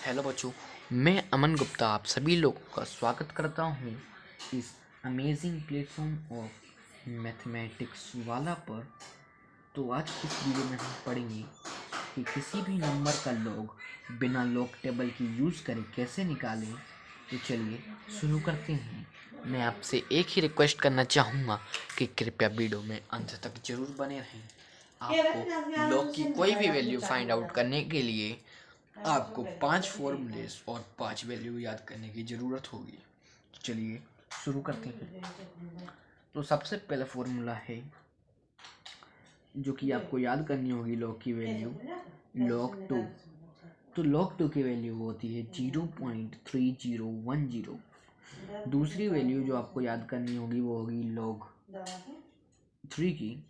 Hello बच्चों, मैं अमन गुप्ता आप सभी लोगों का स्वागत करता हूँ इस अमेजिंग प्लेटफॉर्म ऑफ मैथमेटिक्स वाला पर। तो आज इस वीडियो में हम पढ़ेंगे कि किसी भी नंबर का लॉग बिना लॉग टेबल की यूज़ करे कैसे निकालें। तो चलिए शुरू करते हैं। मैं आपसे एक ही रिक्वेस्ट करना चाहूँगा कि कृपया वीडियो में अंत तक जरूर बने रहें। आपको लॉग की कोई भी वैल्यू फाइंड आउट करने के लिए आपको 5 फॉर्मूलेस और 5 वैल्यू याद करने की ज़रूरत होगी। तो चलिए शुरू करते हैं। तो सबसे पहला फॉर्मूला है जो कि आपको याद करनी होगी लॉग की वैल्यू, लॉग 2। तो लॉग 2 की वैल्यू होती है 0.3010। दूसरी वैल्यू जो आपको याद करनी होगी वो होगी लॉग 3 की।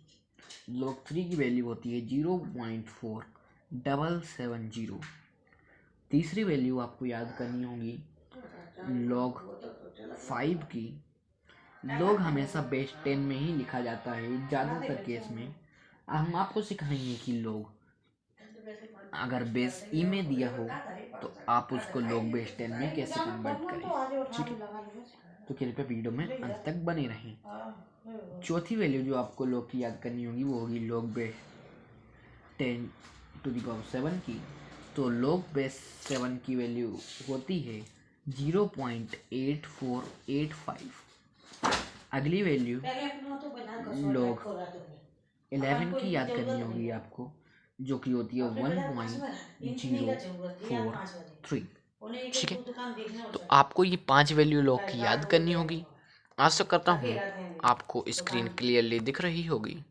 लॉग 3 की वैल्यू होती है 0.4770। तीसरी वैल्यू आपको याद करनी होगी लॉग 5 की। लॉग हमेशा बेस 10 में ही लिखा जाता है ज़्यादातर केस में। हम आपको सिखाएंगे कि लॉग अगर बेस ई में दिया हो तो आप उसको लॉग बेस 10 में कैसे कन्वर्ट करें। ठीक है, तो कृपया वीडियो में अंत तक बने रहें। चौथी वैल्यू जो आपको लॉग की याद करनी होगी वो होगी लॉग बेस 10⁻7 की। तो लॉग बेस 7 की वैल्यू होती है 0.8485। अगली वैल्यू लॉग 11 की याद करनी होगी आपको, जो कि होती है 1.043। ठीक है, तो आपको ये 5 वैल्यू लॉग की याद करनी होगी। आशा करता हूँ आपको स्क्रीन क्लियरली दिख रही होगी।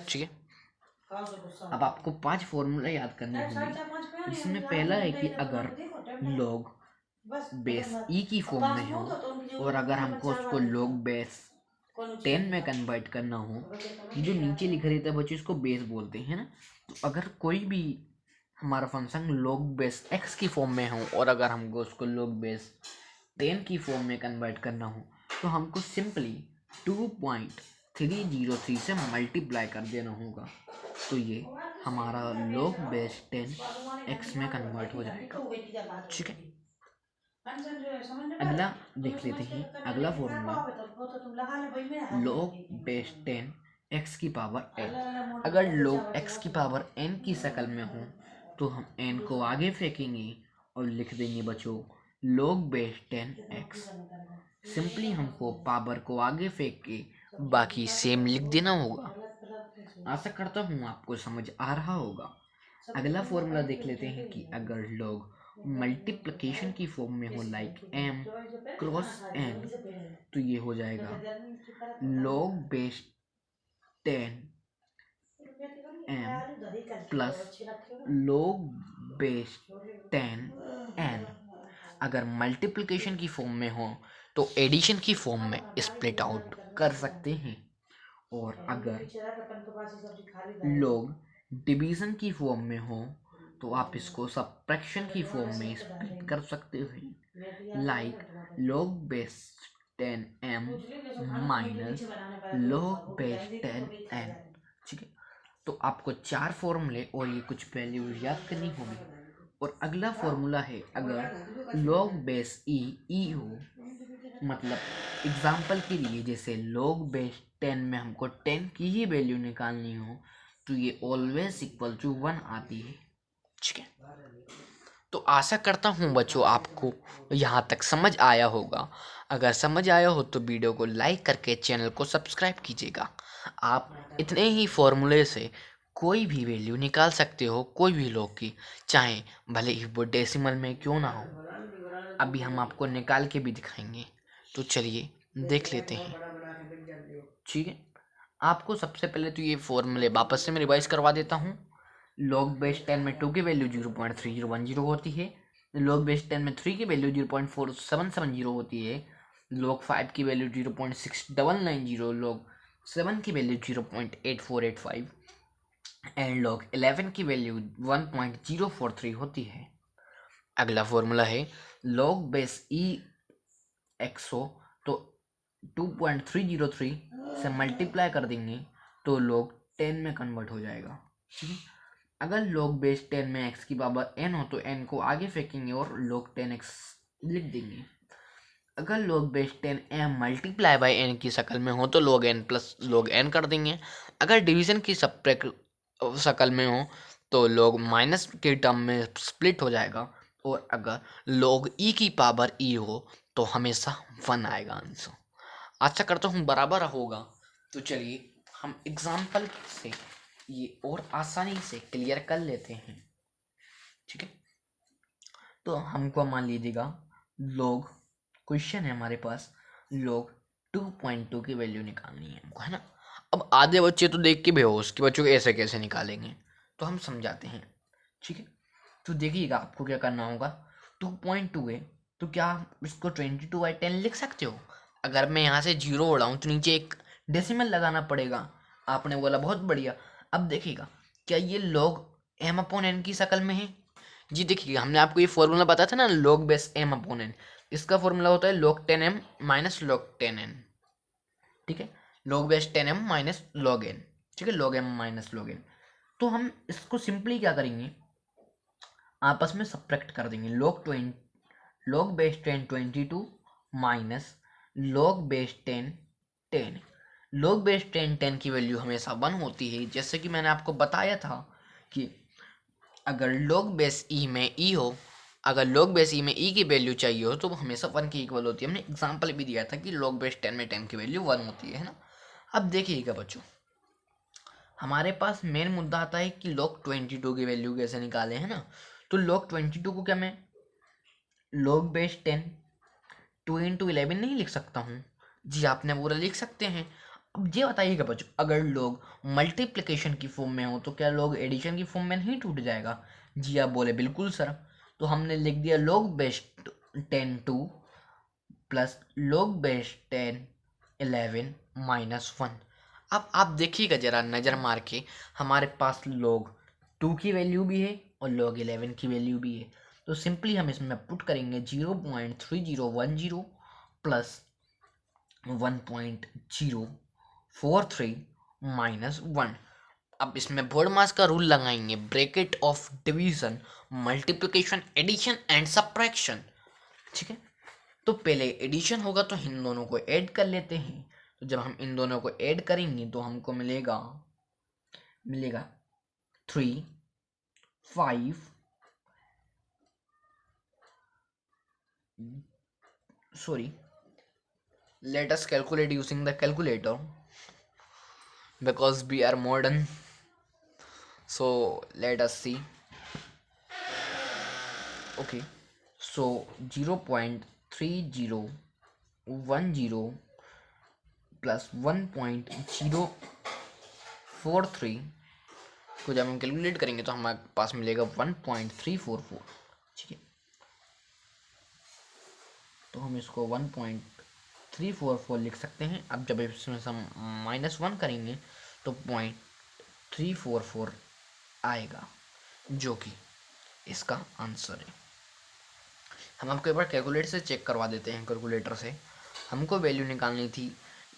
ठीक है, अब आपको 5 फॉर्मूला याद करने होंगे, जिसमें पहला है कि अगर लॉग बेस ई की फॉर्म में हो और अगर हमको उसको लॉग बेस 10 में कन्वर्ट करना हो, जो नीचे लिखा रहता है बच्चों इसको बेस बोलते हैं ना। तो अगर कोई भी हमारा फंक्शन लॉग बेस एक्स की फॉर्म में हो और अगर हमको उसको लॉग बेस 10 की फॉर्म में कन्वर्ट करना हो तो हमको सिंपली 2.303 से मल्टीप्लाई कर देना होगा। तो ये हमारा log बेस 10 x में कन्वर्ट हो जाएगा। ठीक है, अगला देख लेते हैं। अगला फॉर्मूला log बेस 10 x की पावर n। अगर log x की पावर n की शक्ल में हो तो हम n को आगे फेंकेंगे और लिख देंगे बच्चों log बेस 10x। सिंपली हमको पावर को आगे फेंक के बाकी सेम लिख देना होगा। आशा करता हूँ आपको समझ आ रहा होगा। अगला फॉर्मूला देख लेते हैं कि अगर लोग मल्टीप्लिकेशन की फॉर्म में हो लाइक m क्रॉस n, तो ये हो जाएगा log base 10 m plus log base 10 n। अगर मल्टीप्लिकेशन की फॉर्म में हो तो एडिशन की फॉर्म में स्प्लिट आउट कर सकते हैं, और अगर लोग डिवीजन की फॉर्म में हो तो आप इसको सब्ट्रैक्शन की फॉर्म में स्प्लिट कर सकते हैं, like log base 10m minus log base 10n। ठीक है, तो आपको 4 फॉर्मूले और ये कुछ वैल्यू याद करनी होगी। और अगला फॉर्मूला है अगर log बेस ई हो, मतलब एग्जाम्पल के लिए जैसे log बेस 10 में हमको 10 की ही वैल्यू निकालनी हो तो ये ऑलवेज इक्वल टू 1 आती है। ठीक है, तो आशा करता हूँ बच्चों आपको यहाँ तक समझ आया होगा। अगर समझ आया हो तो वीडियो को लाइक करके चैनल को सब्सक्राइब कीजिएगा। आप इतने ही फॉर्मूले से कोई भी वैल्यू निकाल सकते हो, कोई भी लॉग की, चाहे भले ही वो डेसिमल में क्यों ना हो। अभी हम आपको निकाल के भी दिखाएंगे, तो चलिए देख लेते हैं। ठीक है, आपको सबसे पहले तो ये फॉर्मूले वापस से मैं रिवाइज करवा देता हूँ। log बेस 10 में 2 की वैल्यू 0.3010 होती है। log बेस 10 में 3 की वैल्यू 0.4770 होती है। log 5 की वैल्यू 0.6990, log 7 की वैल्यू 0.8485 एंड log 11 की वैल्यू 1.043 होती है। अगला फॉर्मूला है log बेस ई एक्स हो तो 2.303 से मल्टीप्लाई कर देंगे तो log 10 में कन्वर्ट हो जाएगा। ठीक है, अगर log बेस 10 में x की पावर n हो तो n को आगे फेंकेंगे और log 10x लिख देंगे। अगर log base 10 m multiply by n की शक्ल में हो तो log n plus log n कर देंगे। अगर डिवीजन की शक्ल में हो तो log माइनस के टर्म में स्प्लिट हो जाएगा, और अगर log e की पावर e हो तो हमेशा 1 आएगा आंसर। आशा करता हूँ बराबर होगा। तो चलिए हम एग्जाम्पल से ये और आसानी से क्लियर कर लेते हैं, ठीक है। तो हमको मान लीजिएगा log क्वेश्चन है हमारे पास, log 2.2 की वैल्यू निकालनी है हमको, है ना। अब आधे बच्चे तो देख के बेहोश कि बच्चों को ऐसे कैसे निकालेंगे, तो हम समझाते हैं, ठीक है। तो देखिएगा आपको क्या करना होगा। 2.2 है तो क्या आप इसको 22/10 लिख सकते हो। अगर मैं यहाँ से 0 उड़ाऊँ तो नीचे एक डेसिमल लगाना पड़ेगा। आपने बोला बहुत बढ़िया। अब देखिएगा क्या ये log m/n की शक्ल में है। जी देखिएगा हमने आपको ये फॉर्मूला बताया था ना, log बेस m/n। इसका फॉर्मूला होता है log 10m minus log 10n, ठीक है। log base 10m minus log n, ठीक है, log m minus log n। तो हम इसको सिंपली क्या करेंगे, आपस में सब्ट्रैक्ट कर देंगे। log base 10 22 minus log base 10 10। log base 10 10 की वैल्यू हमेशा 1 होती है, जैसे कि मैंने आपको बताया था कि अगर log बेस e में e हो, अगर log बेस e में e की वैल्यू चाहिए हो तो वो हमेशा 1 की इक्वल होती है। हमने एग्जांपल भी दिया था कि log बेस 10 में 10 की वैल्यू 1 होती है ना। अब देखिएगा बच्चों, हमारे पास मेन मुद्दा आता है कि log 22 की वैल्यू कैसे निकाले, है ना। तो log 22 को क्या मैं log बेस 10 2 × 11 नहीं लिख सकता हूँ। जी आपने पूरा लिख सकते हैं। अब ये बताइएगा बच्चों, अगर लोग मल्टीप्लिकेशन की फॉर्म में हो तो क्या लोग एडिशन की फॉर्म में नहीं टूट जाएगा। जी आप बोले बिल्कुल सर। तो हमने लिख दिया log base 10 2 plus log base 10 11 minus 1। अब आप देखिएगा जरा नज़र मार के, हमारे पास log 2 की वैल्यू भी है और log 11 की वैल्यू भी है। तो सिंपली हम इसमें पुट करेंगे 0.3010 प्लस 1.043 माइनस 1। अब इसमें बोर्डमास का रूल लगाएंगे, bracket of division, multiplication, addition and subtraction, ठीक है। तो पहले एडिशन होगा तो इन दोनों को ऐड कर लेते हैं। तो जब हम इन दोनों को ऐड करेंगे तो हमको मिलेगा 3 5 sorry, let us calculate using the calculator because we are modern. So let us see. Okay, so 0.3010 plus 1.043 को जब हम कैलकुलेट करेंगे तो हमारे पास मिलेगा 1.344, ठीक है। तो हम इसको 1.344 लिख सकते हैं। अब जब इसमें हम -1 करेंगे तो 0.344 आएगा, जो कि इसका आंसर है। हम आपको एक बार कैलकुलेटर से चेक करवा देते हैं। कैलकुलेटर से हमको वैल्यू निकालनी थी,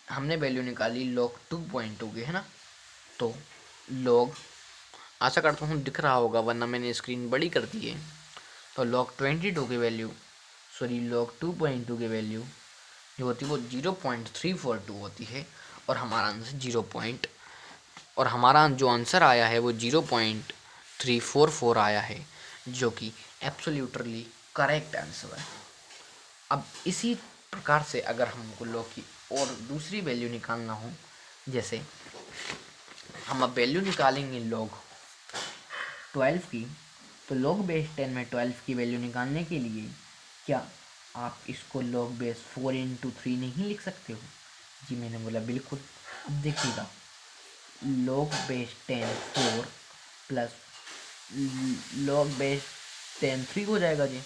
हमने वैल्यू निकाली log 2.2 की, है ना। तो log, आशा करता हूँ दिख रहा होगा वरना मैंने स्क्रीन बड़ी कर दी है। तो log 22 की वैल्यू, सॉरी log 2.2 की वैल्यू जो होती है वो 0.342 होती है, और हमारा आंसर और हमारा जो आंसर आया है वो 0.344 आया है, जो कि एब्सोल्युटली करेक्ट आंसर है। अब इसी प्रकार से अगर हमको log की और दूसरी वैल्यू निकालना हो, जैसे हम अब वैल्यू निकालेंगे log 12 की, तो log बेस 10 में 12 की वैल्यू निकालने के लिए क्या आप इसको log बेस 4 × 3 नहीं लिख सकते हो। जी मैंने बोला बिल्कुल। अब देखिएगा log base 10 4 plus log base 10 3 हो जाएगा जी,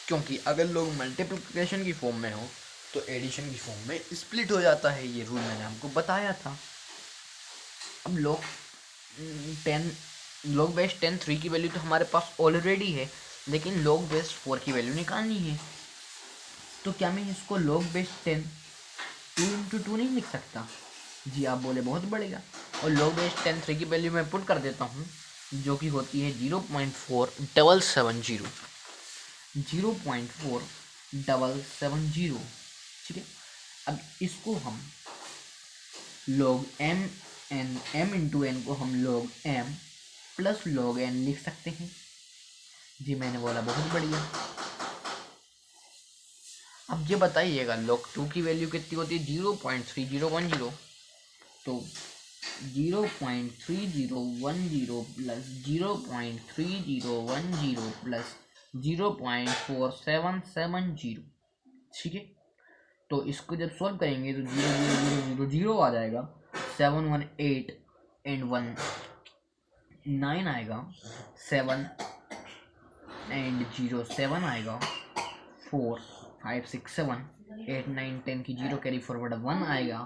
क्योंकि अगर लोग मल्टीप्लिकेशन की फॉर्म में हो तो एडिशन की फॉर्म में स्प्लिट हो जाता है। ये रूल मैंने आपको बताया था। अब log बेस 10 3 की वैल्यू तो हमारे पास ऑलरेडी है, लेकिन log बेस 4 की वैल्यू निकालनी है। तो क्या मैं इसको log बेस 10 2 × 2 नहीं लिख सकता। जी आप बोले बहुत बढ़िया। और log बेस 10 3 की वैल्यू मैं पुट कर देता हूँ जो कि होती है 0.4770, 0.4770। ठीक है, अब इसको हम log m n, m into N को हम log m plus log n लिख सकते हैं। जी मैंने बोला बहुत बढ़िया। अब ये बताइएगा log 2 की वैल्यू कितनी होती है? 0.3010। तो 0.3010 प्लस 0.3010 प्लस 0.4770। ठीक है, तो इसको जब सॉल्व करेंगे तो 0 आ जाएगा, 718 एंड 1 9 आएगा, 7 एंड 0 7 आएगा, 4 5 6 7 8 9 10 की 0 कैरी फॉरवर्ड 1 आएगा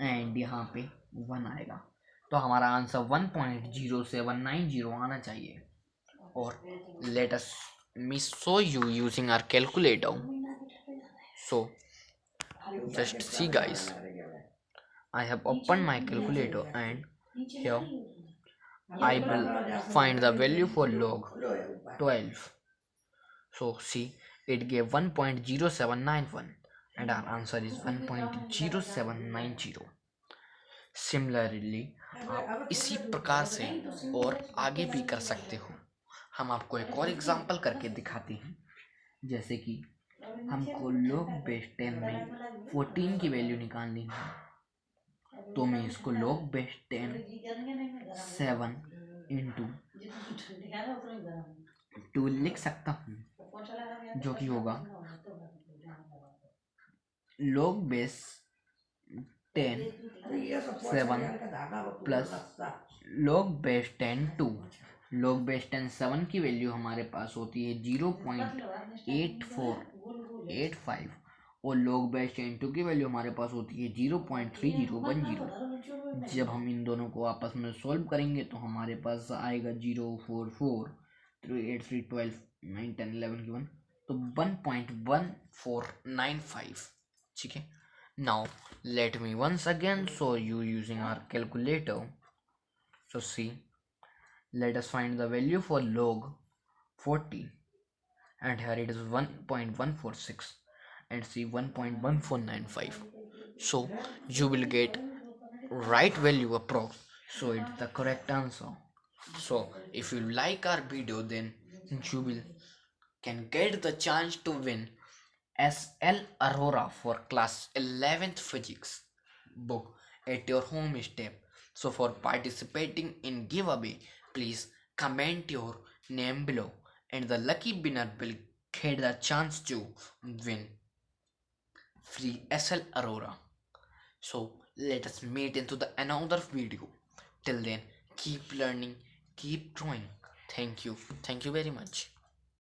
एंड यहाँ पे 1 आएगा। तो हमारा आंसर 1.0790 आना चाहिए। और let us me show you using our calculator. So just see guys, I have opened my calculator and here I will find the value for log 12. So see, it gave 1.0791 and our answer is 1.0790. Similarly आप इसी प्रकार से और आगे भी कर सकते हो। हम आपको एक और एग्जांपल करके दिखाते हैं। जैसे कि हमको log बेस 10 में 14 की वैल्यू निकालनी है, तो मैं इसको log बेस 10 7 इंटू 2 लिख सकता हूँ, जो कि होगा log base 10 7 plus log base 10 2। log base 10 7 की वैल्यू हमारे पास होती है 0.8485 और log बेस 10 2 की वैल्यू हमारे पास होती है 0.3010। जब हम इन दोनों को आपस में सॉल्व करेंगे तो हमारे पास आएगा 0 4 4 3 8 3 12 9 10 11 की 1, तो 1.1495। ठीक है, now let me once again show you using our calculator. So see, let us find the value for log 40 and here it is 1.146 and see 1.1495. So you will get right value approx, so it's the correct answer. So if you like our video, then you will can get the chance to win SL Aurora for class 11th physics book at your home step. So for participating in giveaway, please comment your name below and the lucky winner will get the chance to win free SL Aurora. So let us meet into the another video. Till then, keep learning, keep drawing. Thank you very much.